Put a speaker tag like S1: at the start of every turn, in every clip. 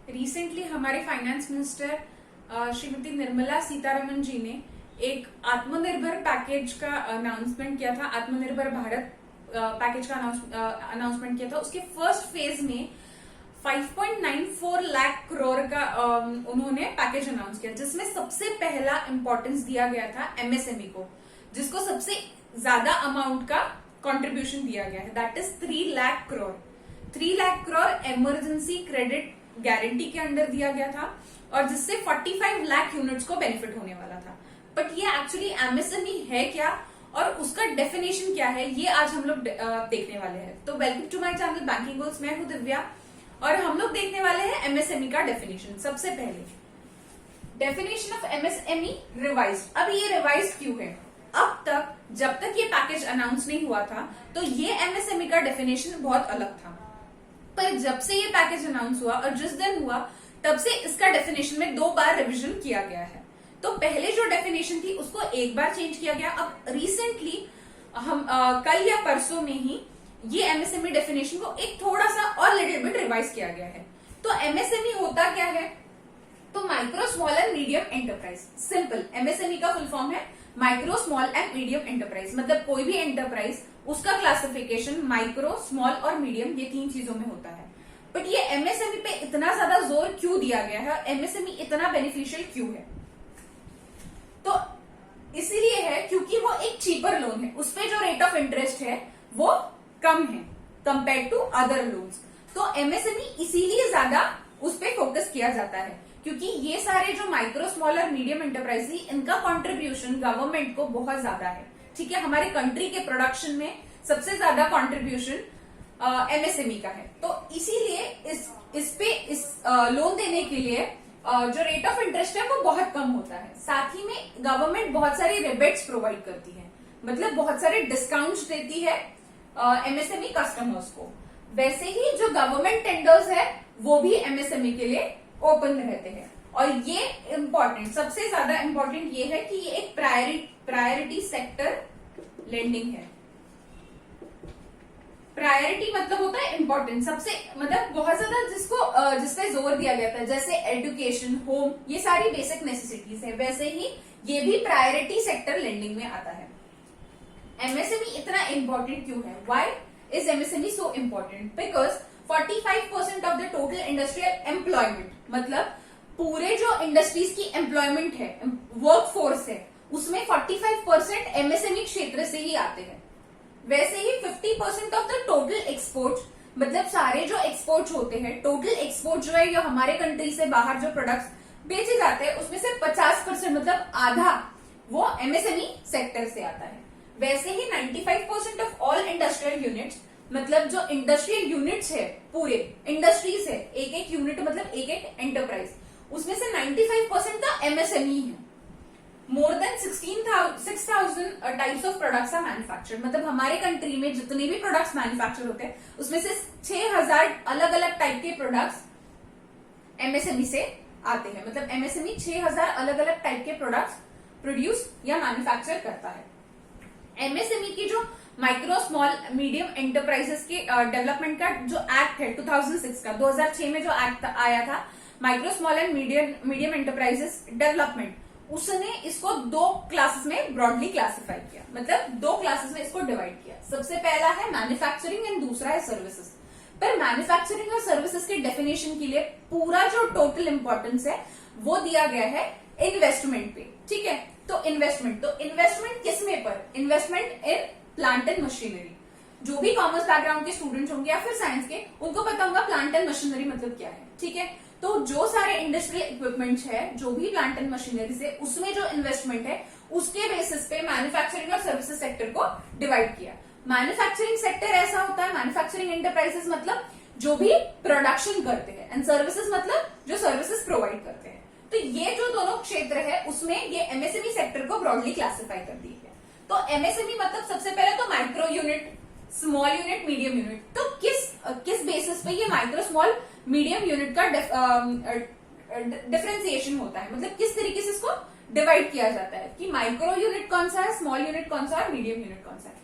S1: Recently हमारे finance minister Shrimati Nirmala Sitharaman जी ने एक आत्मनिर्भर पैकेज का अनाउंसमेंट किया था। आत्मनिर्भर भारत पैकेज का अनाउंसमेंट किया था। उसके फर्स्ट फेज में 5.94 लाख करोड़ का उन्होंने पैकेज अनाउंस किया, जिसमें सबसे पहला इंपॉर्टेंस दिया गया था एमएसएमई को, जिसको सबसे ज्यादा अमाउंट का कंट्रीब्यूशन दिया गया है, that is 3 lakh crore. 3 lakh crore emergency credit guarantee के अंडर दिया गया था और जिससे 45 लाख यूनिट्स को बेनिफिट होने वाला था। बट ये एक्चुअली एमएसएमई है क्या और उसका डेफिनेशन क्या है, ये आज हम लोग देखने वाले हैं। तो welcome to my channel banking goals. मैं हूं दिव्या और हम लोग देखने वाले हैं एमएसएमई का डेफिनेशन। सबसे पहले डेफिनेशन ऑफ एमएसएमई रिवाइज्ड। अब ये रिवाइज क्यों है? अब तक जब तक ये पैकेज अनाउंस नहीं हुआ था तो ये एमएसएमई का डेफिनेशन बहुत अलग था, पर जब से ये पैकेज अनाउंस हुआ और जिस दिन हुआ तब से इसका डेफिनेशन में 2 बार रिवीजन किया गया है। तो पहले जो डेफिनेशन थी उसको एक बार चेंज किया गया। अब रिसेंटली हम कल या परसों में ही ये एमएसएमई डेफिनेशन को एक थोड़ा सा और लिटिल बिट रिवाइज किया गया है। तो एमएसएमई होता क्या है? तो micro small and medium enterprise. Simple, MSME का फुल फॉर्म है micro small and medium enterprise. मतलब कोई भी एंटरप्राइज, उसका क्लासिफिकेशन माइक्रो, स्मॉल और मीडियम, ये 3 चीजों में होता है। बट ये एमएसएमई पे इतना ज्यादा जोर क्यों दिया गया है? एमएसएमई इतना बेनिफिशियल क्यों है? तो इसीलिए है क्योंकि वो एक चीपर लोन है, उसपे जो रेट ऑफ इंटरेस्ट है वो कम है कंपेयर टू अदर लोन्स। तो एमएसएमई इसीलिए ज्यादा उस पर फोकस किया जाता है क्योंकि ये सारे जो माइक्रो, स्मॉल और मीडियम एंटरप्राइज, इनका कंट्रीब्यूशन गवर्नमेंट को बहुत ज्यादा है। ठीक है, हमारे कंट्री के प्रोडक्शन में सबसे ज्यादा कंट्रीब्यूशन एमएसएमई का है। तो इसीलिए इस लोन देने के लिए जो रेट ऑफ इंटरेस्ट है वो बहुत कम होता है। साथ ही में गवर्नमेंट बहुत सारी रिबेट्स प्रोवाइड करती है, मतलब बहुत सारे डिस्काउंट्स देती है एमएसएमई कस्टमर्स को। वैसे ही जो गवर्नमेंट टेंडर्स है वो भी एमएसएमई के लिए ओपन रहते हैं। और ये इम्पोर्टेंट, सबसे ज्यादा इम्पोर्टेंट ये है कि ये एक प्रायोरिटी सेक्टर लेंडिंग है। प्रायोरिटी मतलब होता है इम्पोर्टेंट, सबसे मतलब बहुत ज्यादा जिसपे जोर दिया गया था, जैसे एजुकेशन, होम, ये सारी बेसिक नेसेसिटीज है, वैसे ही ये भी प्रायोरिटी सेक्टर लेंडिंग में आता है। एमएसएमई इतना इम्पोर्टेंट क्यों है? Why is MSME so important? Because 45% of the total industrial employment, मतलब पूरे जो इंडस्ट्रीज की एम्प्लॉयमेंट है, वर्क फोर्स है, उसमें 45% एमएसएमई क्षेत्र से ही आते हैं। वैसे ही 50% ऑफ द टोटल एक्सपोर्ट, मतलब सारे जो एक्सपोर्ट होते हैं, टोटल एक्सपोर्ट जो है, ये हमारे कंट्री से बाहर जो प्रोडक्ट्स बेचे जाते हैं उसमें से 50% मतलब आधा वो एमएसएमई सेक्टर से आता है। वैसे ही 95% ऑफ ऑल इंडस्ट्रियल यूनिट्स, मतलब जो इंडस्ट्रियल यूनिट्स है, पूरे इंडस्ट्रीज है, एक एक यूनिट मतलब एक एक एंटरप्राइज, उसमें से 95% का एमएसएमई है। More than 6,000 types of products are manufactured, मतलब हमारे कंट्री में जितने भी प्रोडक्ट्स मैन्युफैक्चर होते हैं उसमें से 6,000 अलग अलग टाइप के प्रोडक्ट्स एमएसएमई से आते हैं। मतलब एमएसएमई 6,000 अलग अलग टाइप के प्रोडक्ट्स प्रोड्यूस या मैन्युफैक्चर करता है। एमएसएमई की जो माइक्रो, स्मॉल, मीडियम एंटरप्राइजेस के डेवलपमेंट का जो एक्ट है 2006 का, 2006 में जो एक्ट आया था micro, small and medium enterprises development, उसने इसको 2 क्लासेस में ब्रॉडली क्लासिफाई किया, मतलब 2 क्लासेस में इसको डिवाइड किया। सबसे पहला है मैन्युफैक्चरिंग एंड दूसरा है सर्विसेज। पर मैन्युफैक्चरिंग और सर्विसेज के डेफिनेशन के लिए पूरा जो टोटल इंपॉर्टेंस है वो दिया गया है इन्वेस्टमेंट पे। ठीक है, तो इन्वेस्टमेंट किस में पर? Investment in plant and machinery. जो भी कॉमर्स बैकग्राउंड के स्टूडेंट्स होंगे या फिर साइंस के, उनको पता होगा प्लांट एंड मशीनरी मतलब क्या है। ठीक है, तो जो सारे इंडस्ट्रियल इक्विपमेंट्स है, जो भी प्लांट एंड मशीनरी है, उसमें जो इन्वेस्टमेंट है उसके बेसिस पे मैन्युफैक्चरिंग और सर्विसेज सेक्टर को डिवाइड किया। मैन्युफैक्चरिंग सेक्टर ऐसा होता है, मैन्युफैक्चरिंग एंटरप्राइजेस मतलब जो भी प्रोडक्शन करते हैं, एंड सर्विसेज मतलब जो सर्विसेज प्रोवाइड करते हैं। तो ये जो दोनों क्षेत्र है उसमें ये एमएसएमई सेक्टर को ब्रॉडली क्लासिफाई कर दी है। तो एमएसएमई मतलब सबसे पहले तो micro unit, small unit, medium unit. तो किस बेसिस पे ये माइक्रो, स्मॉल, मीडियम यूनिट का डिफरेंशिएशन होता है, मतलब किस तरीके से इसको डिवाइड किया जाता है कि माइक्रो यूनिट कौन सा है, स्मॉल यूनिट कौन सा है, मीडियम यूनिट कौन सा है।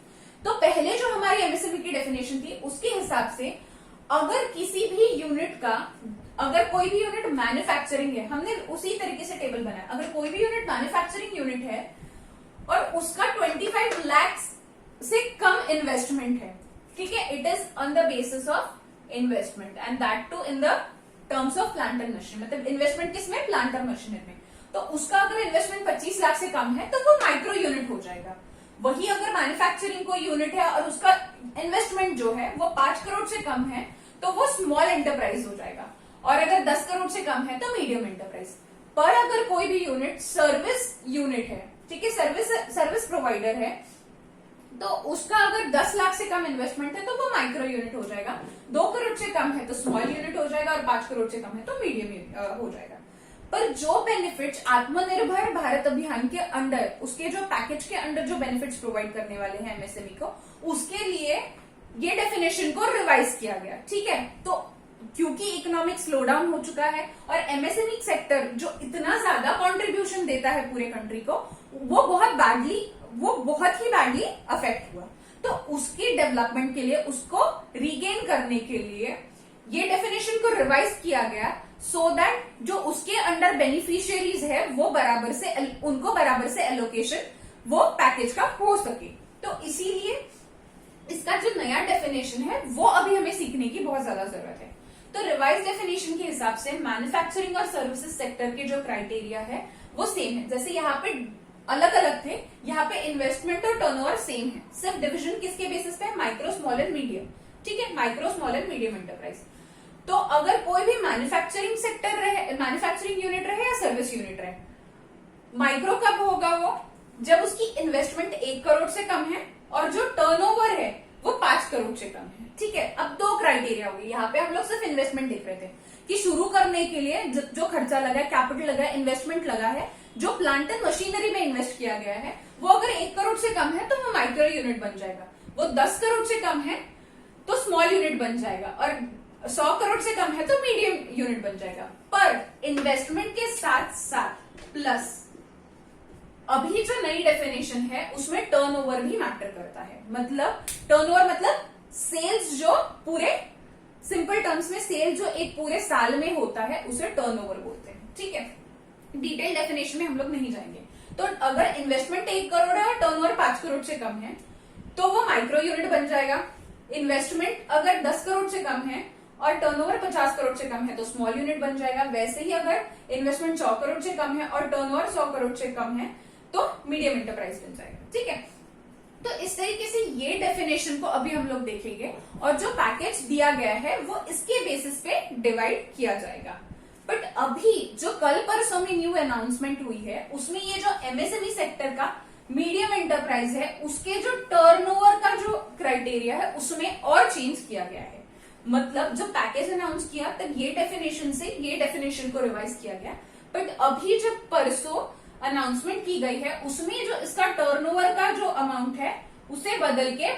S1: तो पहले जो हमारी एमएसएमई की डेफिनेशन थी उसके हिसाब से अगर किसी भी यूनिट का अगर कोई भी यूनिट मैन्युफैक्चरिंग है, हमने उसी तरीके से टेबल बनाया, अगर कोई भी यूनिट मैन्युफैक्चरिंग यूनिट है और उसका 25 लाख से कम इन्वेस्टमेंट है, ठीक है, it is on the basis of investment and that too in the terms of plant and machine, मतलब इन्वेस्टमेंट किसमें, प्लांट और मशीनरी में। तो उसका अगर इन्वेस्टमेंट 25 लाख से कम है तो वो माइक्रो यूनिट हो जाएगा। वही अगर मैन्युफैक्चरिंग कोई यूनिट है और उसका इन्वेस्टमेंट जो है वो 5 करोड़ से कम है तो वो स्मॉल एंटरप्राइज हो जाएगा, और अगर 10 करोड़ से कम है तो मीडियम एंटरप्राइज। पर अगर कोई भी यूनिट सर्विस यूनिट है, ठीक है, सर्विस प्रोवाइडर है, तो उसका अगर 10 लाख से कम इन्वेस्टमेंट है तो वो माइक्रो यूनिट हो जाएगा, 2 करोड़ से कम है तो स्मॉल यूनिट हो जाएगा, और 5 करोड़ से कम है तो मीडियम हो जाएगा। पर जो बेनिफिट्स आत्मनिर्भर भारत अभियान के अंडर, उसके जो पैकेज के अंडर जो बेनिफिट्स प्रोवाइड करने वाले हैं एमएसएमई को, उसके लिए ये डेफिनेशन को रिवाइज किया गया, ठीक है। तो क्योंकि इकोनॉमिक स्लोडाउन हो चुका है और एमएसएमई सेक्टर जो इतना ज्यादा कंट्रीब्यूशन देता है पूरे कंट्री को, वो बहुत ही बैडली अफेक्ट हुआ। तो उसके डेवलपमेंट के लिए, उसको रीगेन करने के लिए ये डेफिनेशन को रिवाइज किया गया, सो दैट जो उसके अंडर बेनिफिशियरीज है वो उनको बराबर से एलोकेशन वो पैकेज का हो सके। तो इसीलिए इसका जो नया डेफिनेशन है वो अभी हमें सीखने की बहुत ज्यादा जरूरत है। तो रिवाइज डेफिनेशन के हिसाब से मैन्युफैक्चरिंग और सर्विसेज सेक्टर के जो क्राइटेरिया है वो सेम है। जैसे यहाँ पे अलग अलग थे, यहाँ पे इन्वेस्टमेंट और टर्नओवर सेम है, सिर्फ डिविजन किसके बेसिस पे, माइक्रो, स्मॉल एंड मीडियम, ठीक है, micro, small and medium enterprise. तो अगर कोई भी मैन्युफैक्चरिंग सेक्टर रहे, मैन्युफैक्चरिंग यूनिट रहे या सर्विस यूनिट रहे, माइक्रो कब होगा वो, जब उसकी इन्वेस्टमेंट 1 करोड़ से कम है और जो टर्नओवर है वो 5 करोड़ से कम है, ठीक है। अब 2 क्राइटेरिया हो गए, यहाँ पे हम लोग सिर्फ इन्वेस्टमेंट देख रहे थे कि शुरू करने के लिए जो खर्चा लगा है, कैपिटल लगा है, इन्वेस्टमेंट लगा है, जो प्लांट एंड मशीनरी में इन्वेस्ट किया गया है, वो अगर 1 करोड़ से कम है तो वो माइक्रो यूनिट बन जाएगा, वो 10 करोड़ से कम है तो स्मॉल यूनिट बन जाएगा, और 100 करोड़ से कम है तो मीडियम यूनिट बन जाएगा। पर इन्वेस्टमेंट के साथ साथ प्लस अभी जो नई डेफिनेशन है उसमें टर्नओवर भी मैटर करता है। मतलब टर्नओवर मतलब सेल्स, जो पूरे सिंपल टर्म्स में सेल जो एक पूरे साल में होता है उसे टर्नओवर बोलते हैं, ठीक है। डिटेल डेफिनेशन में हम लोग नहीं जाएंगे। तो अगर इन्वेस्टमेंट 1 करोड़ है और टर्नओवर 5 करोड़ से कम है तो वो माइक्रो यूनिट बन जाएगा। इन्वेस्टमेंट अगर 10 करोड़ से कम है और टर्नओवर 50 करोड़ से कम है तो स्मॉल यूनिट बन जाएगा। वैसे ही अगर इन्वेस्टमेंट 100 करोड़ से कम है और टर्नओवर 100 करोड़ से कम है तो मीडियम एंटरप्राइज बन जाएगा, ठीक है। तो इस तरीके से ये डेफिनेशन को अभी हम लोग देखेंगे और जो पैकेज दिया गया है वो इसके बेसिस पे डिवाइड किया जाएगा। बट अभी जो कल परसों में न्यू अनाउंसमेंट हुई है उसमें ये जो एमएसएमई सेक्टर का मीडियम एंटरप्राइज है उसके जो टर्नओवर का जो क्राइटेरिया है उसमें और चेंज किया गया है। मतलब जब पैकेज अनाउंस किया तब ये डेफिनेशन से ये डेफिनेशन को रिवाइज किया गया, बट अभी जब परसों अनाउंसमेंट की गई है उसमें जो इसका टर्नओवर का जो अमाउंट है उसे बदल के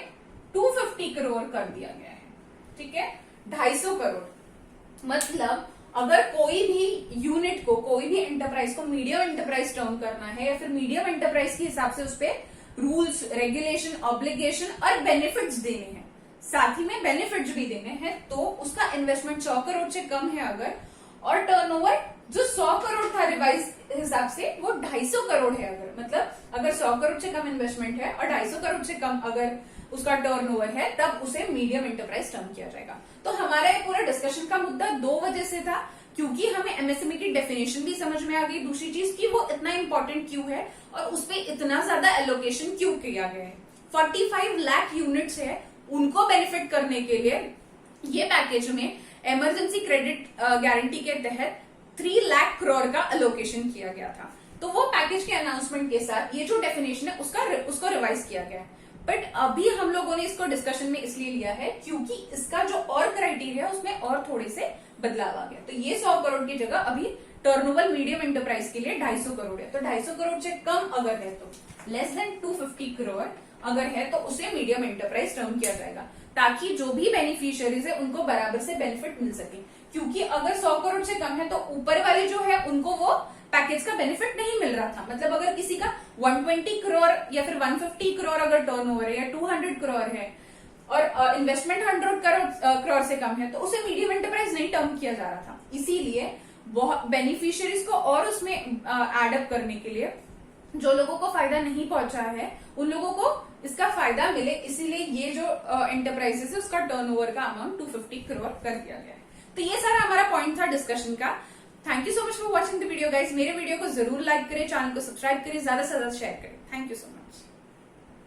S1: 250 करोड़ कर दिया गया है, ठीक है, 250 करोड़। मतलब अगर कोई भी यूनिट को, कोई भी एंटरप्राइज को मीडियम एंटरप्राइज टर्म करना है या फिर मीडियम एंटरप्राइज के हिसाब से उस पर रूल्स, रेगुलेशन, ऑब्लिगेशन और बेनिफिट्स देने हैं, साथ ही में बेनिफिट्स भी देने हैं, तो उसका इन्वेस्टमेंट 100 करोड़ से कम है अगर, और टर्नओवर जो 100 करोड़ था रिवाइज हिसाब से वो 250 करोड़ है अगर, मतलब अगर 100 करोड़ से कम इन्वेस्टमेंट है और 250 करोड़ से कम अगर उसका टर्नओवर है तब उसे मीडियम एंटरप्राइज टर्म किया जाएगा। तो हमारा ये पूरा डिस्कशन का मुद्दा 2 वजह से था, क्योंकि हमें एमएसएमई की डेफिनेशन भी समझ में आ गई, दूसरी चीज की वो इतना इंपॉर्टेंट क्यों है और उस पर इतना ज्यादा एलोकेशन क्यों किया गया है। 45 लाख यूनिट्स है, उनको बेनिफिट करने के लिए ये पैकेज में इमरजेंसी क्रेडिट गारंटी के तहत 3 लाख करोड़ का अलोकेशन किया गया था। तो वो पैकेज के अनाउंसमेंट के साथ ये जो डेफिनेशन है उसको रिवाइज किया गया है। बट अभी हम लोगों ने इसको डिस्कशन में इसलिए लिया है क्योंकि इसका जो और क्राइटेरिया है उसमें और थोड़े से बदलाव आ गया। तो ये 100 करोड़ की जगह अभी टर्नओवर मीडियम एंटरप्राइज के लिए 250 करोड़ है। तो 250 करोड़ से कम अगर है तो लेस देन 250 करोड़ अगर है तो उसे मीडियम एंटरप्राइज टर्म किया जाएगा, ताकि जो भी बेनिफिशियरीज है उनको बराबर से बेनिफिट मिल सके। क्योंकि अगर 100 करोड़ से कम है तो ऊपर वाले जो है उनको वो पैकेज का बेनिफिट नहीं मिल रहा था। मतलब अगर किसी का 120 करोड़ या फिर 150 करोड़ अगर टर्नओवर है या 200 करोड़ है और इन्वेस्टमेंट 100 करोड़ से कम है तो उसे मीडियम एंटरप्राइज नहीं टर्म किया जा रहा था। इसीलिए बहुत बेनिफिशियरीज को और उसमें एड अप करने के लिए जो लोगों को फायदा नहीं पहुंचा है उन लोगों को इसका फायदा मिले, इसीलिए ये जो एंटरप्राइजेस है उसका टर्नओवर का अमाउंट 250 करोड़ कर दिया गया है। तो ये सारा हमारा पॉइंट था डिस्कशन का। Thank you so much for watching the video guys. मेरे वीडियो को जरूर लाइक करें, चैनल को सब्सक्राइब करें, ज्यादा से ज्यादा शेयर करें। Thank you so much.